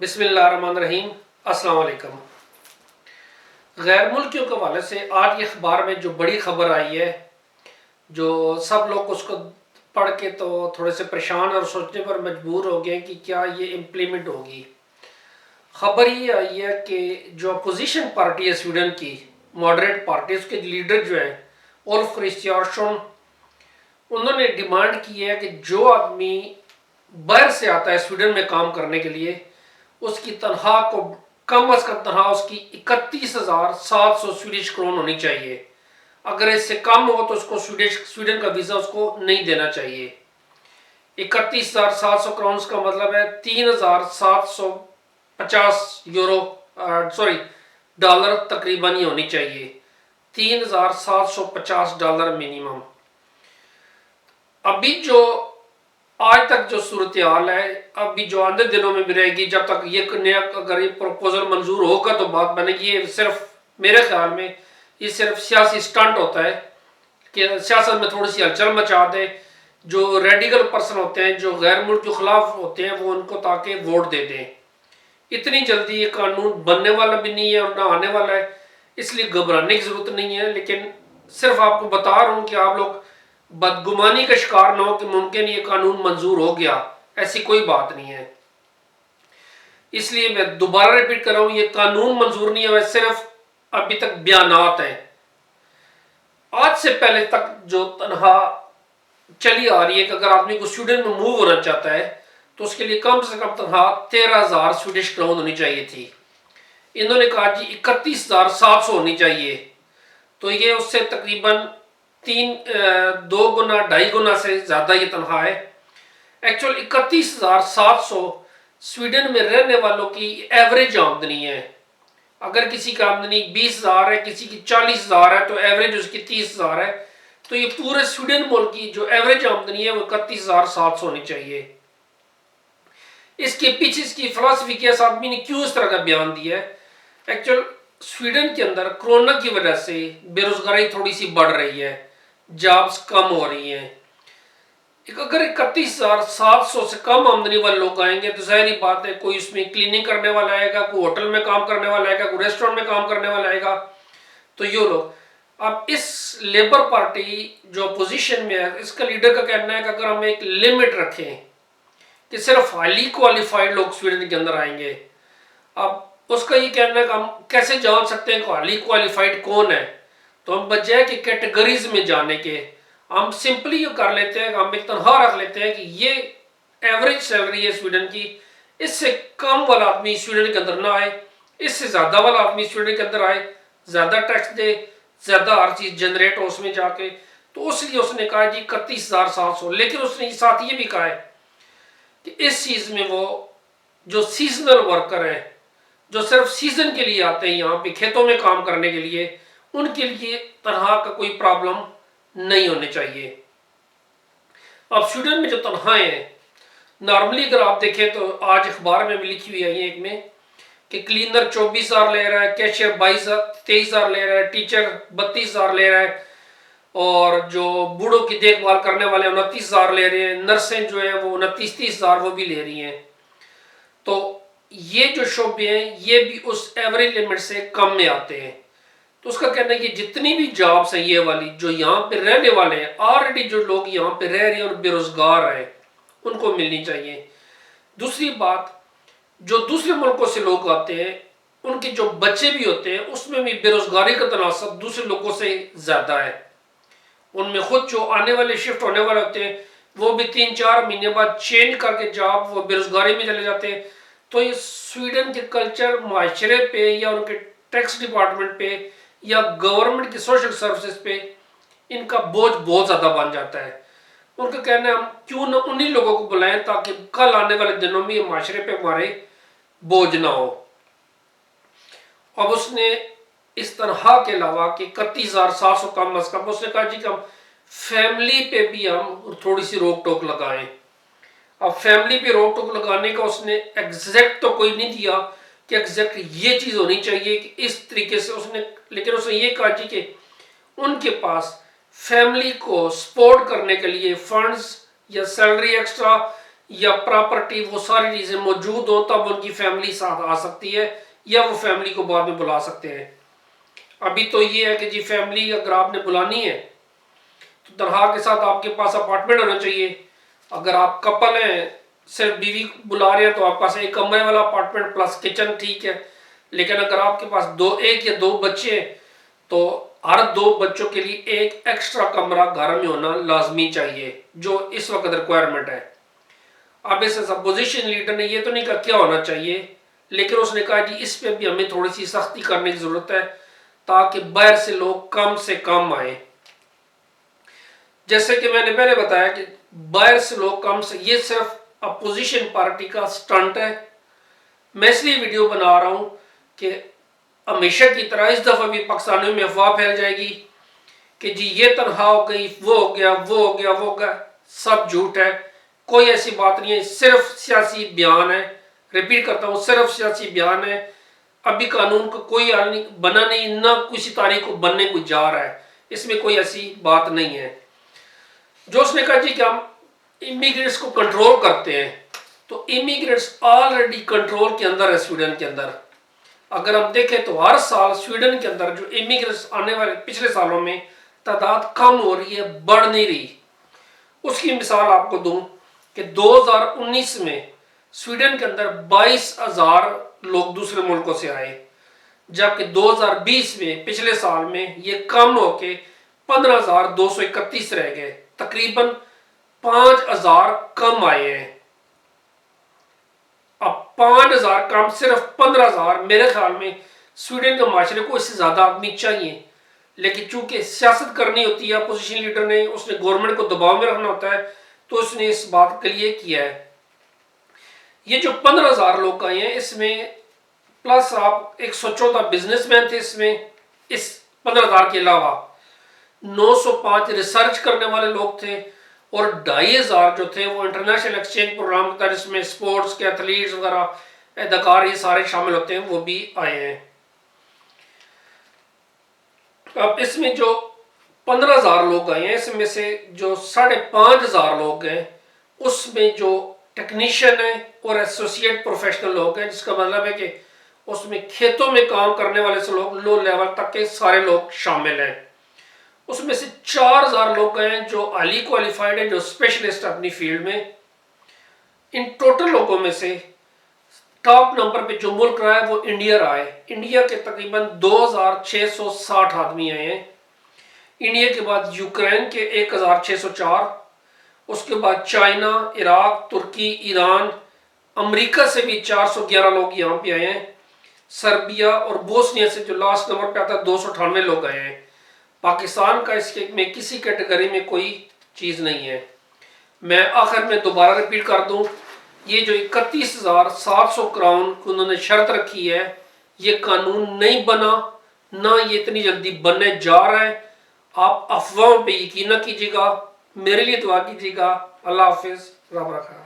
بسم اللہ الرحمن الرحیم۔ السلام علیکم۔ غیر ملکیوں کے حوالے سے آج یہ اخبار میں جو بڑی خبر آئی ہے، جو سب لوگ اس کو پڑھ کے تو تھوڑے سے پریشان اور سوچنے پر مجبور ہو گئے کہ کیا یہ امپلیمنٹ ہوگی۔ خبر یہ آئی ہے کہ جو اپوزیشن پارٹی ہے سویڈن کی، ماڈریٹ پارٹی، اس کے لیڈر جو ہیں اولف کرسٹیانسن، انہوں نے ڈیمانڈ کی ہے کہ جو آدمی باہر سے آتا ہے سویڈن میں کام کرنے کے لیے، اس کی تنخواہ کو کم از کم تنخواہ اس کی 31,700 سویڈش کرون ہونی چاہیے۔ اگر اس سے کم ہو تو اس کو سویڈن کا ویزا اس کو نہیں دینا چاہیے۔ 31,700 کرونز کا مطلب ہے 3,750 ڈالر تقریباً ہی ہونی چاہیے۔ 3,750 ڈالر منیمم۔ ابھی جو آج تک جو صورتحال ہے، ابھی جو آنے دنوں میں بھی رہے گی، جب تک یہ نیا اگر یہ پروپوزل منظور ہوگا تو بات بنے گی۔ یہ صرف میرے خیال میں یہ صرف سیاسی سٹنٹ ہوتا ہے کہ سیاست میں تھوڑی سی ہلچل مچا دے۔ جو ریڈیکل پرسن ہوتے ہیں، جو غیر ملک کے خلاف ہوتے ہیں، وہ ان کو تاکہ ووٹ دے دیں۔ اتنی جلدی یہ قانون بننے والا بھی نہیں ہے اور نہ آنے والا ہے، اس لیے گھبرانے کی ضرورت نہیں ہے۔ لیکن صرف آپ کو بتا رہا ہوں کہ آپ لوگ بدگمانی کا شکار نہ ہو کہ ممکن یہ قانون منظور ہو گیا، ایسی کوئی بات نہیں ہے۔ اس لیے میں دوبارہ ریپیٹ کر رہا ہوں، یہ قانون منظور نہیں ہے، صرف ابھی تک بیانات ہیں۔ آج سے پہلے تک جو تنخواہ چلی آ رہی ہے کہ اگر آدمی کو سویڈن میں موو ہونا چاہتا ہے تو اس کے لیے کم سے کم تنخواہ 13,000 سویڈش کرون ہونی چاہیے تھی۔ انہوں نے کہا جی 31,700 ہونی چاہیے، تو یہ اس سے تقریباً 2 گنا 2.5 گنا سے زیادہ یہ تنخواہ ہے۔ ایکچوئل 31,700 سویڈن میں رہنے والوں کی ایوریج آمدنی ہے۔ اگر کسی کی آمدنی 20,000 ہے، کسی کی 40,000 ہے، تو ایوریج اس کی 30,000 ہے۔ تو یہ پورے سویڈن ملک کی جو ایوریج آمدنی ہے وہ 31,700 ہونی چاہیے۔ اس کے پیچھے اس کی فلسفی کیا، اس آدمی نے کیوں اس طرح کا بیان دیا ہے؟ ایکچوئل سویڈن کے اندر کرونا کی وجہ سے بے روزگاری تھوڑی سی بڑھ رہی ہے، جابز کم ہو رہی ہیں۔ اگر 31,700 سے کم آمدنی والے لوگ آئیں گے تو ظاہری بات ہے کوئی اس میں کلیننگ کرنے والا آئے گا، کوئی ہوٹل میں کام کرنے والا آئے گا، کوئی ریسٹورنٹ میں کام کرنے والا آئے گا، تو یہ لوگ اب اس لیبر پارٹی جو اپوزیشن میں ہے، اس کا لیڈر کا کہنا ہے کہ اگر ہم ایک لمٹ رکھیں کہ صرف ہائیلی کوالیفائڈ لوگ سویڈن کے اندر آئیں گے، اب اس کا یہ کہنا ہے کہ ہم کیسے جان سکتے ہیں کہ ہائیلی کوالیفائڈ کون ہے؟ تو ہم بجائے کہ کیٹیگریز میں جانے کے، ہم سمپلی یہ کر لیتے ہیں کہ ہم ایک تنخواہ رکھ لیتے ہیں کہ یہ ایوریج سیلری ہے سویڈن کی، اس سے کم والا آدمی سویڈن کے اندر نہ آئے، اس سے زیادہ والا آدمی سویڈن کے اندر آئے، زیادہ ٹیکس دے، زیادہ ہر چیز جنریٹ ہو اس میں جا کے۔ تو اس لیے اس نے کہا جی 31,700۔ لیکن اس نے ساتھ یہ بھی کہا ہے کہ اس چیز میں وہ جو سیزنل ورکر ہیں، جو صرف سیزن کے لیے آتے ہیں یہاں پہ کھیتوں میں کام کرنے کے لیے، ان کے لیے تنخواہ کا کوئی پرابلم نہیں ہونے چاہیے۔ اب سویڈن میں جو تنخواہیں ہیں، نارملی اگر آپ دیکھیں تو آج اخبار میں بھی لکھی ہوئی ہے ایک میں کہ کلینر 24,000 لے رہا ہے، کیشیئر 23,000 لے رہا ہے، ٹیچر 32,000 لے رہا ہے، اور جو بوڑھوں کی دیکھ بھال کرنے والے 29,000 لے رہے ہیں، نرسیں جو ہیں وہ 29-30,000 وہ بھی لے رہی ہیں۔ تو یہ جو شعبے ہیں یہ بھی اس ایوریج لمٹ سے کم میں آتے ہیں۔ تو اس کا کہنا ہے کہ جتنی بھی جابس ہیں یہ والی جو یہاں پہ رہنے والے ہیں، آلریڈی جو لوگ یہاں پہ رہ رہے ہیں اور بے روزگار ہیں، ان کو ملنی چاہیے۔ دوسری بات، جو دوسرے ملکوں سے لوگ آتے ہیں، ان کے جو بچے بھی ہوتے ہیں، اس میں بھی بے روزگاری کا تناسب دوسرے لوگوں سے زیادہ ہے۔ ان میں خود جو آنے والے شفٹ ہونے والے ہوتے ہیں وہ بھی 3-4 مہینے بعد چینج کر کے جاب وہ بے روزگاری میں چلے جاتے ہیں۔ تو یہ سویڈن کے کلچر، معاشرے پہ یا ان کے ٹیکس ڈپارٹمنٹ پہ یا گورنمنٹ کی سوشل سروسز پہ ان کا بوجھ بہت زیادہ بن جاتا ہے۔ ان کا کہنا ہے ہم کیوں نہ انہی لوگوں کو بلائیں تاکہ کل آنے والے دنوں میں یہ معاشرے پہ ہمارے بوجھ نہ ہو۔ اب اس نے اس تنخواہ کے علاوہ کہ 31,700 کم از کم، اس نے کہا جی کہ ہم فیملی پہ بھی ہم تھوڑی سی روک ٹوک لگائیں۔ اب فیملی پہ روک ٹوک لگانے کا اس نے ایگزیکٹ تو کوئی نہیں دیا کہ ایگزیکٹ یہ چیز ہونی چاہیے کہ اس طریقے سے، لیکن اس نے یہ کہا جی کہ ان کے پاس فیملی کو سپورٹ کرنے کے لیے فنڈز یا سیلری ایکسٹرا یا پراپرٹی وہ ساری چیزیں موجود ہوں تب ان کی فیملی ساتھ آ سکتی ہے، یا وہ فیملی کو بعد میں بلا سکتے ہیں۔ ابھی تو یہ ہے کہ جی فیملی اگر آپ نے بلانی ہے تو تنخواہ کے ساتھ آپ کے پاس اپارٹمنٹ ہونا چاہیے۔ اگر آپ کپل ہیں، صرف بیوی بلا رہے ہیں تو آپ کے پاس ایک کمرے والا اپارٹمنٹ پلس کچن ٹھیک ہے۔ لیکن اگر آپ کے پاس ایک یا دو بچے ہیں تو ہر 2 بچوں کے لیے ایک ایکسٹرا کمرہ گھر میں ہونا لازمی چاہیے، جو اس وقت ریکوائرمنٹ ہے۔ اب اس اپوزیشن لیڈر نے یہ تو نہیں کہا کیا ہونا چاہیے، لیکن اس نے کہا جی اس پہ بھی ہمیں تھوڑی سی سختی کرنے کی ضرورت ہے تاکہ باہر سے لوگ کم سے کم آئیں۔ جیسے کہ میں نے پہلے بتایا کہ باہر سے لوگ کم سے، یہ صرف اپوزیشن پارٹی کا سٹنٹ ہے۔ میں اس لیے ویڈیو بنا رہا ہوں کہ ہمیشہ کی طرح اس دفعہ بھی پاکستانیوں میں افواہ پھیل جائے گی کہ جی یہ تنخواہ ہو گئی، وہ ہو گیا، وہ ہو گیا، وہ ہو گیا، سب جھوٹ ہے، کوئی ایسی بات نہیں ہے، صرف سیاسی بیان ہے۔ ریپیٹ کرتا ہوں، صرف سیاسی بیان ہے۔ ابھی قانون کا کوئی حل نہیں بنا، نہیں نہ کسی تاریخ کو بننے کو جا رہا ہے، اس میں کوئی ایسی بات نہیں ہے۔ جو اس نے کہا جی کہ ہم امیگرینٹس کو کنٹرول کرتے ہیں، تو امیگرینٹس آلریڈی کنٹرول کے اندر ہے سویڈن کے اندر۔ اگر ہم دیکھیں تو ہر سال سویڈن کے اندر جو امیگرینٹس آنے والے پچھلے سالوں میں تعداد کم ہو رہی ہے، بڑھ نہیں رہی۔ اس کی مثال آپ کو دوں کہ 2019 میں سویڈن کے اندر 22,000 لوگ دوسرے ملکوں سے آئے، جبکہ 2020 میں پچھلے سال میں یہ کم ہو کے 15,231 رہ گئے، تقریباً 5,000 کم آئے ہیں۔ اب 5,000 کم صرف 15,000، میرے خیال میں سویڈن کے معاشرے کو اس سے زیادہ آدمی چاہیے، لیکن چونکہ سیاست کرنی ہوتی ہے اپوزیشن لیڈر نے، اس نے گورنمنٹ کو دباؤ میں رکھنا ہوتا ہے، تو اس نے اس بات کے لیے کیا ہے۔ یہ جو 15,000 لوگ آئے ہیں، اس میں پلس آپ 114 بزنس مین تھے اس میں، اس 15,000 کے علاوہ 905 ریسرچ کرنے والے لوگ تھے، اور 2,500 جو تھے وہ انٹرنیشنل ایکسچینج پروگرام تھا جس میں سپورٹس کے ایتھلیٹس وغیرہ اداکار یہ سارے شامل ہوتے ہیں، وہ بھی آئے ہیں۔ اب اس میں جو 15,000 لوگ آئے ہیں، اس میں سے جو 5,500 لوگ ہیں، اس میں جو ٹیکنیشین ہیں اور ایسوسیٹ پروفیشنل لوگ ہیں، جس کا مطلب ہے کہ اس میں کھیتوں میں کام کرنے والے سے لوگ لو لیول تک کے سارے لوگ شامل ہیں۔ اس میں سے 4,000 لوگ ہیں جو ہائیلی کوالیفائڈ ہیں، جو اسپیشلسٹ اپنی فیلڈ میں۔ ان ٹوٹل لوگوں میں سے ٹاپ نمبر پہ جو ملک رہا ہے وہ انڈیا رہا ہے۔ انڈیا کے تقریباً 2,660 آدمی آئے ہیں۔ انڈیا کے بعد یوکرین کے 1,604، اس کے بعد چائنا، عراق، ترکی، ایران، امریکہ سے بھی 411 لوگ یہاں پہ آئے ہیں۔ سربیا اور بوسنیا سے جو لاسٹ نمبر پہ آتا ہے 298 لوگ آئے ہیں۔ پاکستان کا اس میں کسی کیٹیگری میں کوئی چیز نہیں ہے۔ میں آخر میں دوبارہ ریپیٹ کر دوں، یہ جو 31,700 کراؤن کو انہوں نے شرط رکھی ہے، یہ قانون نہیں بنا، نہ یہ اتنی جلدی بننے جا رہا ہے۔ آپ افواہوں پہ یقین نہ کیجیے گا، میرے لیے دعا کیجیے گا۔ اللہ حافظ، رب رکھا۔